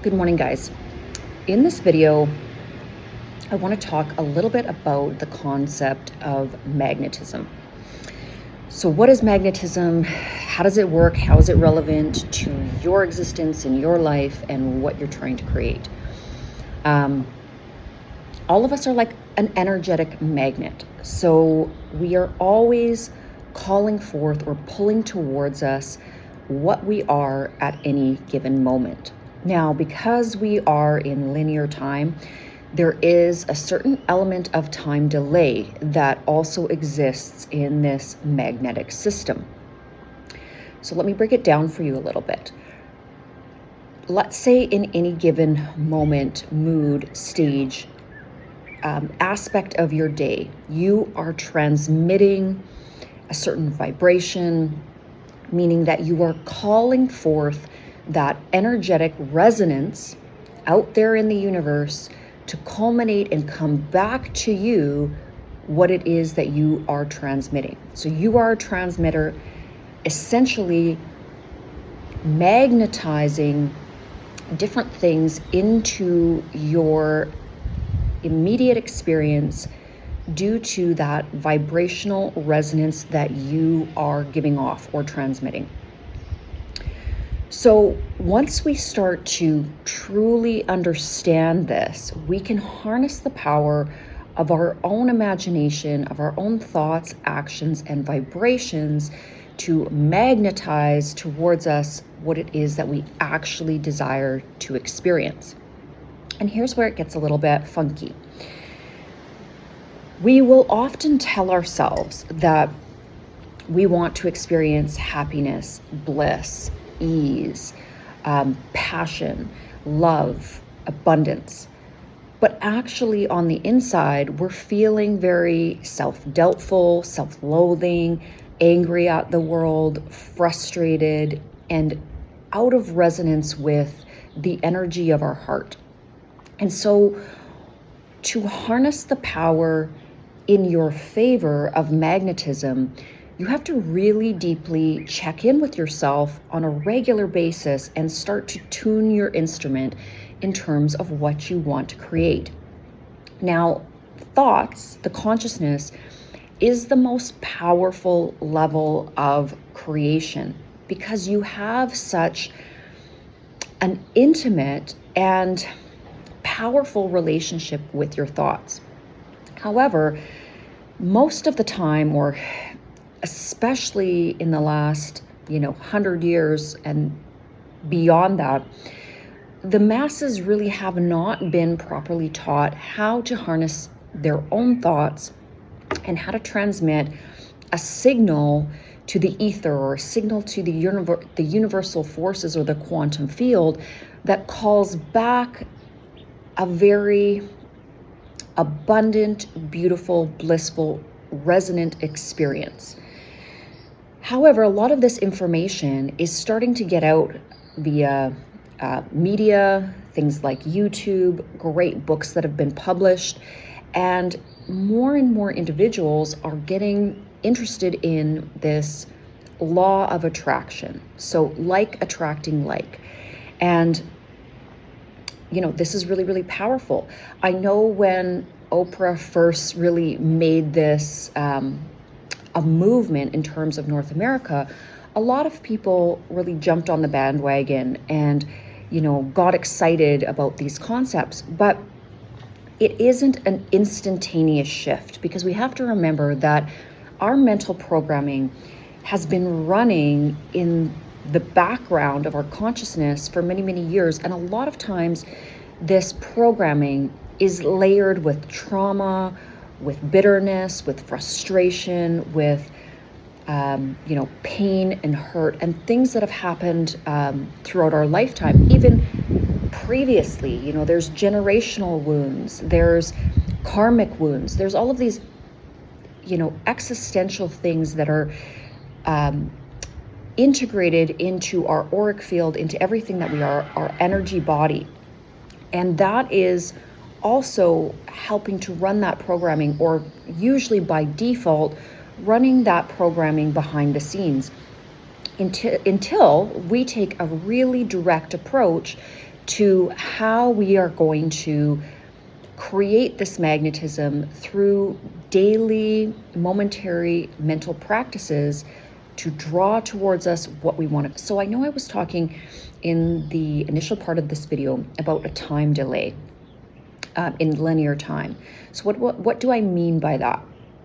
Good morning, guys. In this video, I want to talk a little bit about the concept of magnetism. So what is magnetism? How does it work? How is it relevant to your existence in your life and what you're trying to create? All of us are like an energetic magnet. So we are always calling forth or pulling towards us what we are at any given moment. Now, because we are in linear time, there is a certain element of time delay that also exists in this magnetic system. So let me break it down for you a little bit. Let's say in any given moment, mood, stage, aspect of your day, you are transmitting a certain vibration, meaning that you are calling forth that energetic resonance out there in the universe to culminate and come back to you what it is that you are transmitting. So you are a transmitter, essentially magnetizing different things into your immediate experience due to that vibrational resonance that you are giving off or transmitting. So once we start to truly understand this, we can harness the power of our own imagination, of our own thoughts, actions, and vibrations to magnetize towards us what it is that we actually desire to experience. And here's where it gets a little bit funky. We will often tell ourselves that we want to experience happiness, bliss, ease, passion, love, abundance. But actually on the inside, we're feeling very self-doubtful, self-loathing, angry at the world, frustrated, and out of resonance with the energy of our heart. And so to harness the power in your favor of magnetism, you have to really deeply check in with yourself on a regular basis and start to tune your instrument in terms of what you want to create. Now, thoughts, the consciousness, is the most powerful level of creation because you have such an intimate and powerful relationship with your thoughts. However, most of the time, or especially in the last 100 years and beyond that, the masses really have not been properly taught how to harness their own thoughts and how to transmit a signal to the ether or a signal to the universal forces or the quantum field that calls back a very abundant, beautiful, blissful, resonant experience. However, a lot of this information is starting to get out via media, things like YouTube, great books that have been published, and more individuals are getting interested in this law of attraction. So like attracting like. And this is really, really powerful. I know when Oprah first really made this a movement in terms of North America, a lot of people really jumped on the bandwagon and, got excited about these concepts. But it isn't an instantaneous shift because we have to remember that our mental programming has been running in the background of our consciousness for many, many years. And a lot of times this programming is layered with trauma, with bitterness, with frustration, with pain and hurt and things that have happened throughout our lifetime, even previously. There's generational wounds, there's karmic wounds, there's all of these, existential things that are integrated into our auric field, into everything that we are, our energy body. And that is also helping to run that programming, or usually by default, running that programming behind the scenes until we take a really direct approach to how we are going to create this magnetism through daily, momentary mental practices to draw towards us what we want. So I know I was talking in the initial part of this video about a time delay in linear time. So what do I mean by that?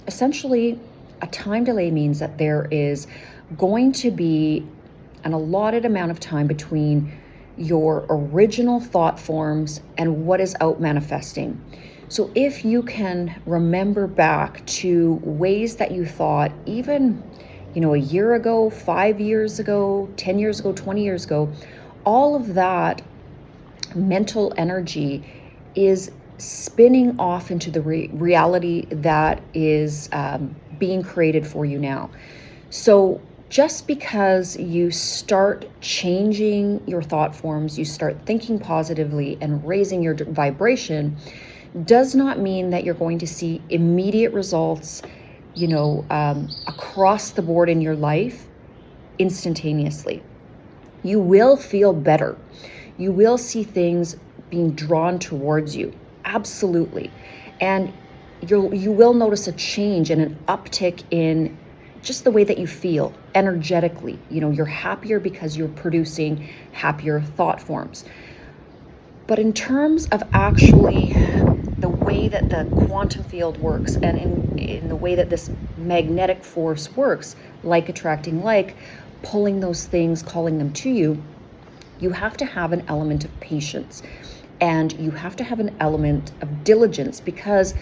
Essentially, a time delay means that there is going to be an allotted amount of time between your original thought forms and what is out manifesting. So if you can remember back to ways that you thought even, a year ago, 5 years ago, 10 years ago, 20 years ago, all of that mental energy is spinning off into the reality that is being created for you now. So just because you start changing your thought forms, you start thinking positively and raising your vibration, does not mean that you're going to see immediate results, across the board in your life instantaneously. You will feel better. You will see things being drawn towards you. Absolutely. And you will notice a change and an uptick in just the way that you feel energetically. You're happier because you're producing happier thought forms. But in terms of actually the way that the quantum field works and in the way that this magnetic force works, like attracting like, pulling those things, calling them to you, you have to have an element of patience and you have to have an element of diligence, because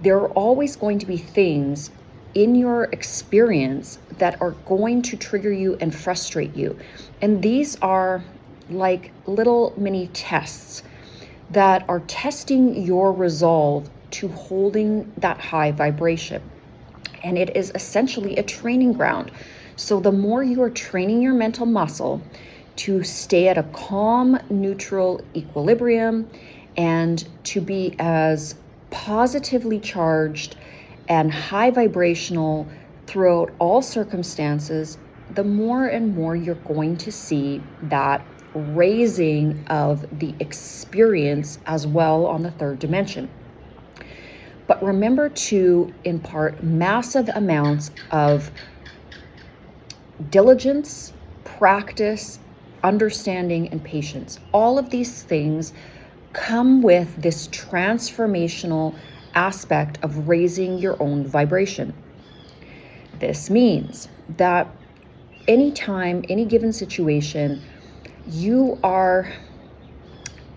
there are always going to be things in your experience that are going to trigger you and frustrate you. And these are like little mini tests that are testing your resolve to holding that high vibration. And it is essentially a training ground. So the more you are training your mental muscle to stay at a calm, neutral equilibrium and to be as positively charged and high vibrational throughout all circumstances, the more and more you're going to see that raising of the experience as well on the third dimension. But remember to impart massive amounts of diligence, practice, understanding, and patience. All of these things come with this transformational aspect of raising your own vibration. This means that anytime, any given situation, you are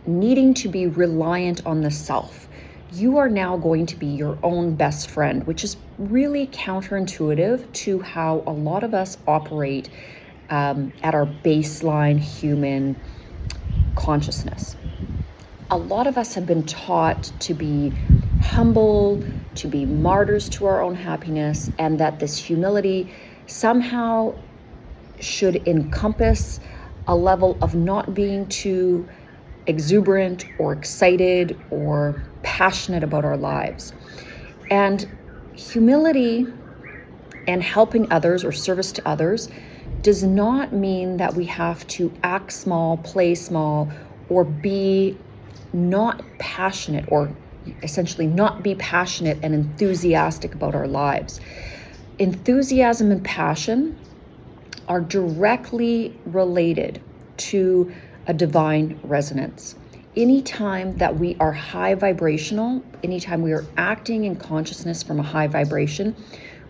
needing to be reliant on the self. You are now going to be your own best friend, which is really counterintuitive to how a lot of us operate at our baseline human consciousness. A lot of us have been taught to be humble, to be martyrs to our own happiness, and that this humility somehow should encompass a level of not being too exuberant or excited or passionate about our lives. And humility and helping others or service to others does not mean that we have to act small, play small, or be not passionate, or essentially not be passionate and enthusiastic about our lives. Enthusiasm and passion are directly related to a divine resonance. Anytime that we are high vibrational, anytime we are acting in consciousness from a high vibration,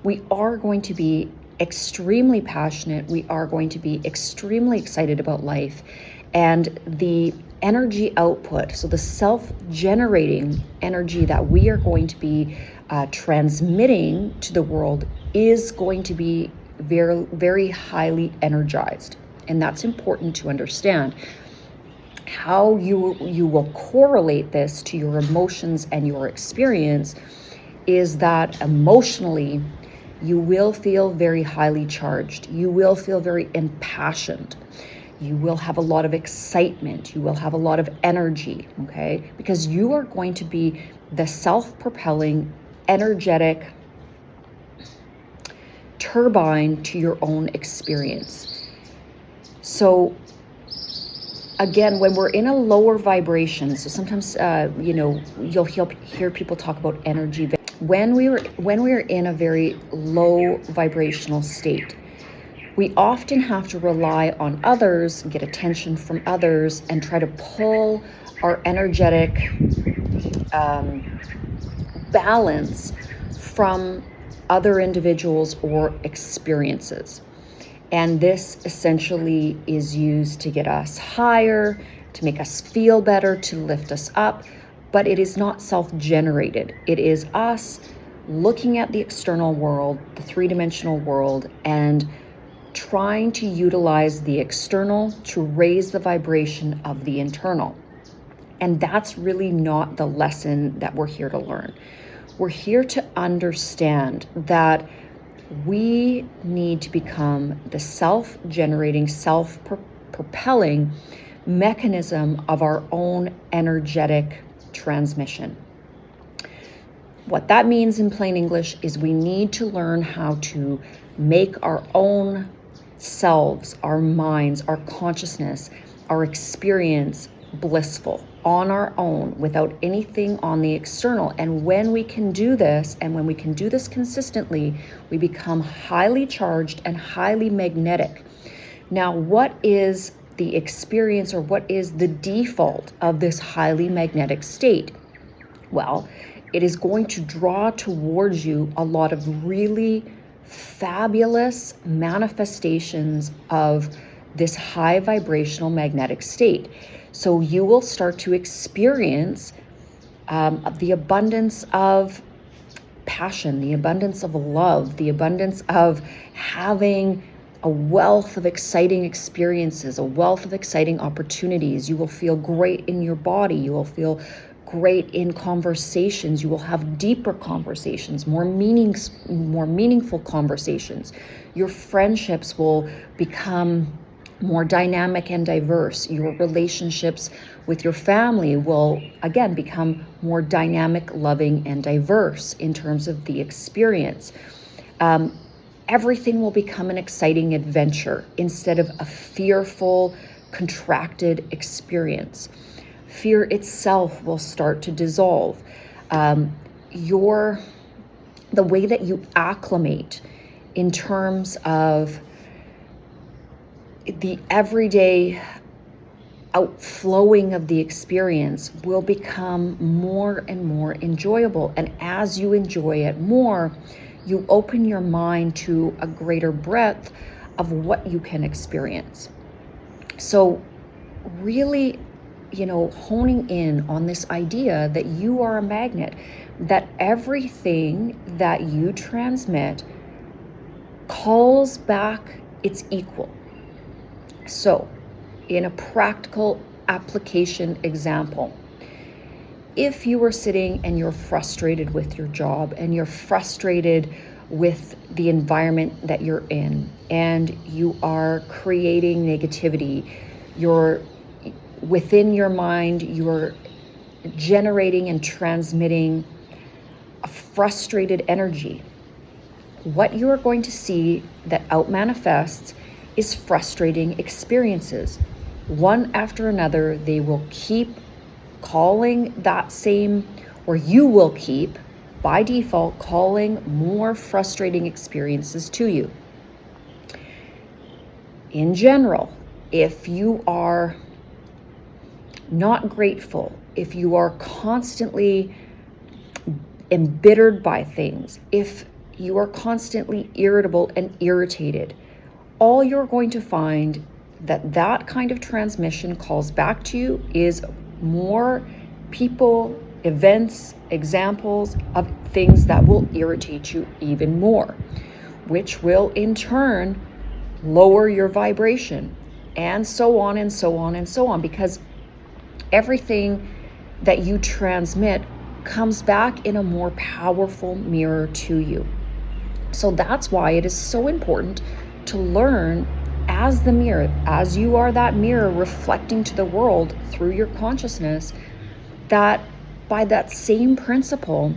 we are going to be extremely passionate. We are going to be extremely excited about life. And the energy output, so the self-generating energy that we are going to be transmitting to the world, is going to be very, very highly energized. And that's important to understand. How you will correlate this to your emotions and your experience is that emotionally, you will feel very highly charged. You will feel very impassioned. You will have a lot of excitement. You will have a lot of energy, okay? Because you are going to be the self-propelling, energetic turbine to your own experience. So again, when we're in a lower vibration, so sometimes you'll hear people talk about energy. When we're in a very low vibrational state, we often have to rely on others, get attention from others, and try to pull our energetic balance from other individuals or experiences. And this essentially is used to get us higher, to make us feel better, to lift us up, but it is not self-generated. It is us looking at the external world, the three-dimensional world, and trying to utilize the external to raise the vibration of the internal. And that's really not the lesson that we're here to learn. We're here to understand that we need to become the self-generating, self-propelling mechanism of our own energetic transmission. What that means in plain English is we need to learn how to make our own selves, our minds, our consciousness, our experience blissful on our own without anything on the external. And when we can do this, and when we can do this consistently, we become highly charged and highly magnetic. Now, what is the experience, or what is the default of this highly magnetic state? Well, it is going to draw towards you a lot of really fabulous manifestations of this high vibrational magnetic state. So you will start to experience the abundance of passion, the abundance of love, the abundance of having a wealth of exciting experiences, a wealth of exciting opportunities. You will feel great in your body. You will feel great in conversations. You will have deeper conversations, more meaningful conversations. Your friendships will become more dynamic and diverse. Your relationships with your family will, again, become more dynamic, loving, and diverse in terms of the experience. Everything will become an exciting adventure instead of a fearful, contracted experience. Fear itself will start to dissolve. The way that you acclimate in terms of the everyday outflowing of the experience will become more and more enjoyable. And as you enjoy it more, you open your mind to a greater breadth of what you can experience. So really, honing in on this idea that you are a magnet, that everything that you transmit calls back its equal. So, in a practical application example, if you are sitting and you're frustrated with your job, and you're frustrated with the environment that you're in, and you are creating negativity, you're within your mind, you're generating and transmitting a frustrated energy, what you are going to see that out-manifests is frustrating experiences. One after another, they will keep calling that same, or you will keep, by default, calling more frustrating experiences to you. In general, if you are not grateful, if you are constantly embittered by things, if you are constantly irritable and irritated, all you're going to find that kind of transmission calls back to you is more people, events, examples of things that will irritate you even more, which will in turn lower your vibration, and so on and so on and so on, because everything that you transmit comes back in a more powerful mirror to you. So that's why it is so important to learn as the mirror, as you are that mirror reflecting to the world through your consciousness, that by that same principle,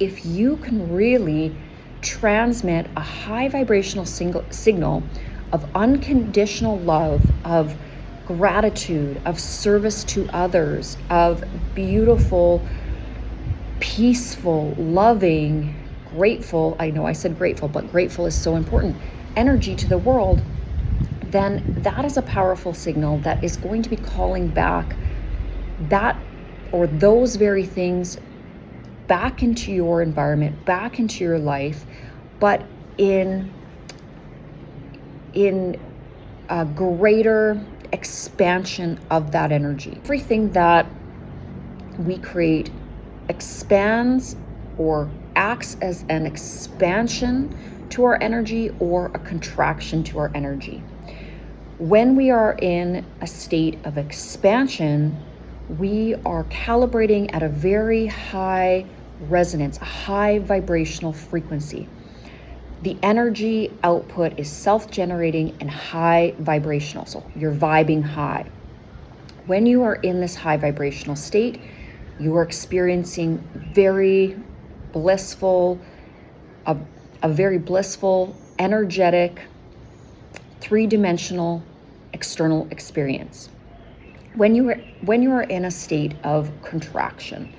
if you can really transmit a high vibrational signal of unconditional love, of gratitude, of service to others, of beautiful, peaceful, loving, grateful, I know I said grateful, but grateful is so important, energy to the world, then that is a powerful signal that is going to be calling back that or those very things back into your environment, back into your life, but in a greater expansion of that energy. Everything that we create expands or acts as an expansion to our energy or a contraction to our energy. When we are in a state of expansion, we are calibrating at a very high resonance, a high vibrational frequency. The energy output is self-generating and high vibrational, so you're vibing high. When you are in this high vibrational state, you are experiencing very blissful, a very blissful, energetic, three-dimensional external experience. When you are in a state of contraction,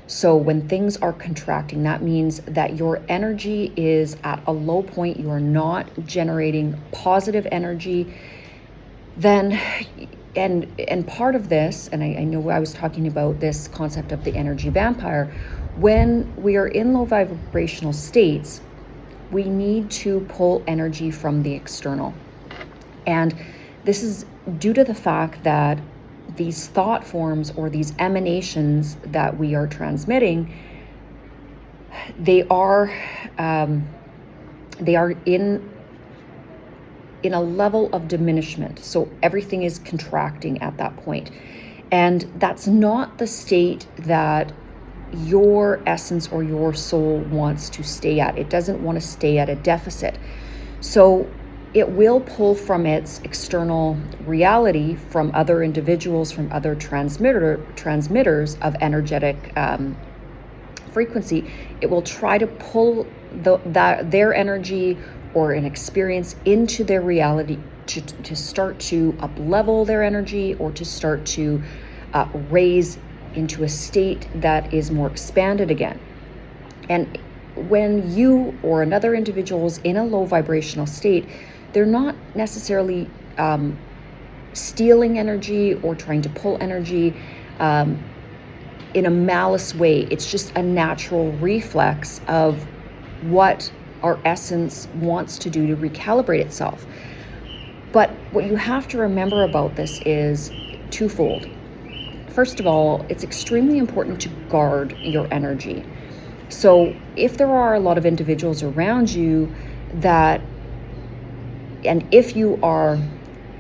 so when things are contracting, that means that your energy is at a low point, you are not generating positive energy, then, and part of this, and I know I was talking about this concept of the energy vampire, when we are in low vibrational states, we need to pull energy from the external. And this is due to the fact that these thought forms or these emanations that we are transmitting, they are in a level of diminishment. So everything is contracting at that point. And that's not the state that your essence or your soul wants to stay at. It doesn't want to stay at a deficit. So it will pull from its external reality, from other individuals, from other transmitters of energetic frequency. It will try to pull their energy or an experience into their reality to start to up-level their energy or to start to raise into a state that is more expanded again. And when you or another individual is in a low vibrational state, they're not necessarily stealing energy or trying to pull energy in a malice way. It's just a natural reflex of what our essence wants to do to recalibrate itself. But what you have to remember about this is twofold. First of all, it's extremely important to guard your energy. So if there are a lot of individuals around you and if you are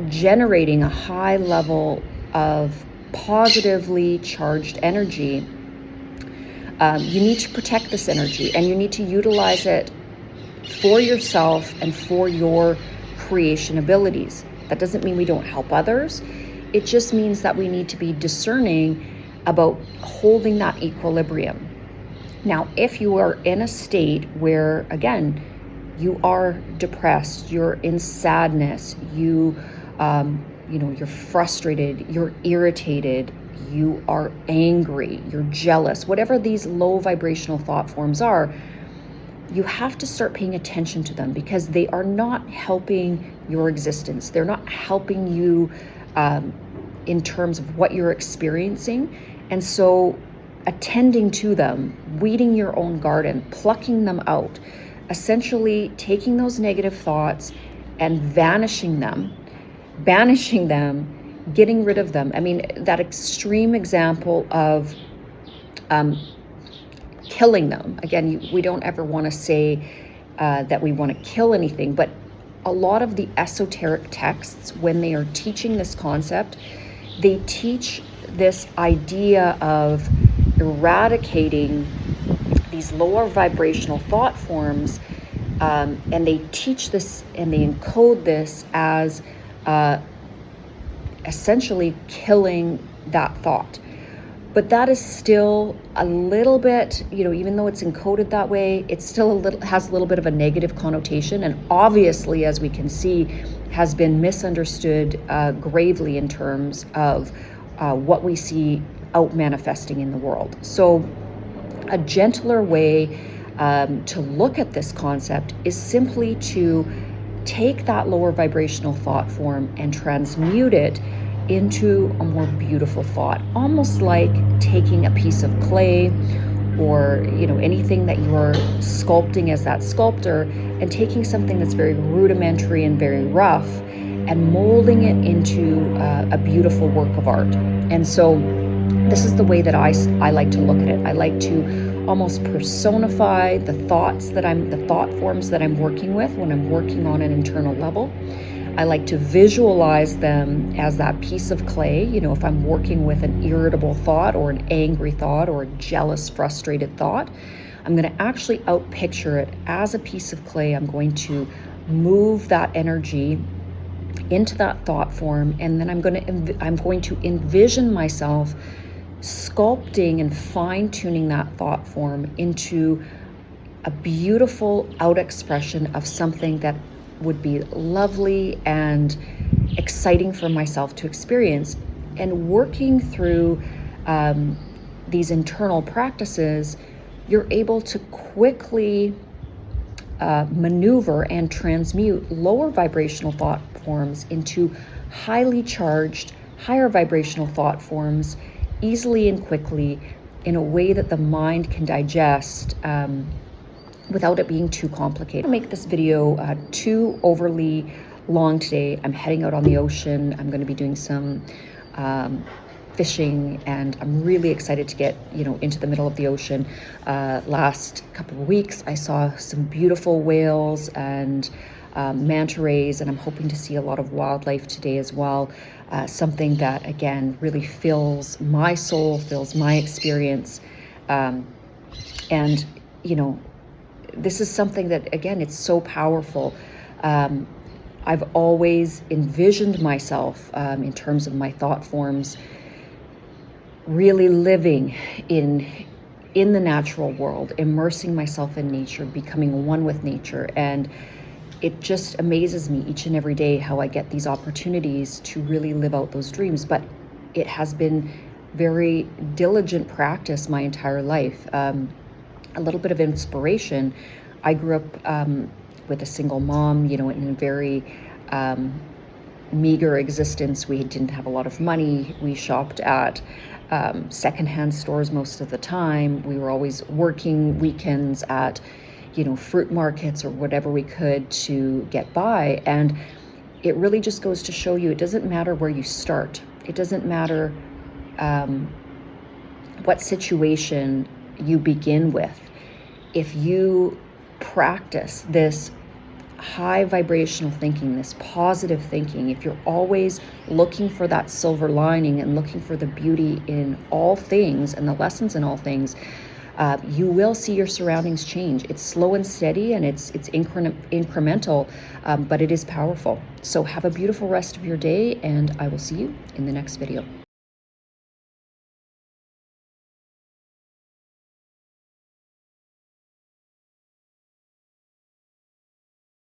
generating a high level of positively charged energy, you need to protect this energy and you need to utilize it for yourself and for your creation abilities. That doesn't mean we don't help others. It just means that we need to be discerning about holding that equilibrium. Now, if you are in a state where, again, you are depressed, you're in sadness, you're frustrated, you're irritated, you are angry, you're jealous, whatever these low vibrational thought forms are, you have to start paying attention to them because they are not helping your existence. They're not helping you in terms of what you're experiencing. And so attending to them, weeding your own garden, plucking them out, essentially taking those negative thoughts and banishing them, getting rid of them. I mean, that extreme example of killing them. Again, we don't ever want to say that we want to kill anything, but a lot of the esoteric texts, when they are teaching this concept, they teach this idea of eradicating these lower vibrational thought forms, and they teach this and they encode this as essentially killing that thought. But that is still a little bit, even though it's encoded that way, it still has a little bit of a negative connotation. And obviously, as we can see, has been misunderstood gravely in terms of what we see out manifesting in the world. So a gentler way to look at this concept is simply to take that lower vibrational thought form and transmute it into a more beautiful thought, almost like taking a piece of clay or anything that you are sculpting as that sculptor, and taking something that's very rudimentary and very rough and molding it into a beautiful work of art. And so this is the way that I like to look at it. I like to almost personify the thought forms that I'm working with when I'm working on an internal level. I like to visualize them as that piece of clay. If I'm working with an irritable thought or an angry thought or a jealous, frustrated thought, I'm going to actually outpicture it as a piece of clay. I'm going to move that energy into that thought form, and then I'm going to envision myself sculpting and fine-tuning that thought form into a beautiful out expression of something that would be lovely and exciting for myself to experience. And working through these internal practices, you're able to quickly maneuver and transmute lower vibrational thought forms into highly charged, higher vibrational thought forms easily and quickly, in a way that the mind can digest without it being too complicated. I'll make this video too overly long today. I'm heading out on the ocean. I'm going to be doing some fishing, and I'm really excited to get into the middle of the ocean. Last couple of weeks I saw some beautiful whales and manta rays, and I'm hoping to see a lot of wildlife today as well. Something that again really fills my soul, fills my experience, and this is something that, again, it's so powerful. I've always envisioned myself in terms of my thought forms really living in the natural world, immersing myself in nature, becoming one with nature. And it just amazes me each and every day how I get these opportunities to really live out those dreams. But it has been very diligent practice my entire life. A little bit of inspiration. I grew up with a single mom, in a very meager existence. We didn't have a lot of money. We shopped at secondhand stores most of the time. We were always working weekends at, fruit markets or whatever we could to get by. And it really just goes to show you, it doesn't matter where you start. It doesn't matter what situation you begin with. If you practice this high vibrational thinking, this positive thinking, if you're always looking for that silver lining and looking for the beauty in all things and the lessons in all things, you will see your surroundings change. It's slow and steady, and it's incremental, but it is powerful. So have a beautiful rest of your day, and I will see you in the next video.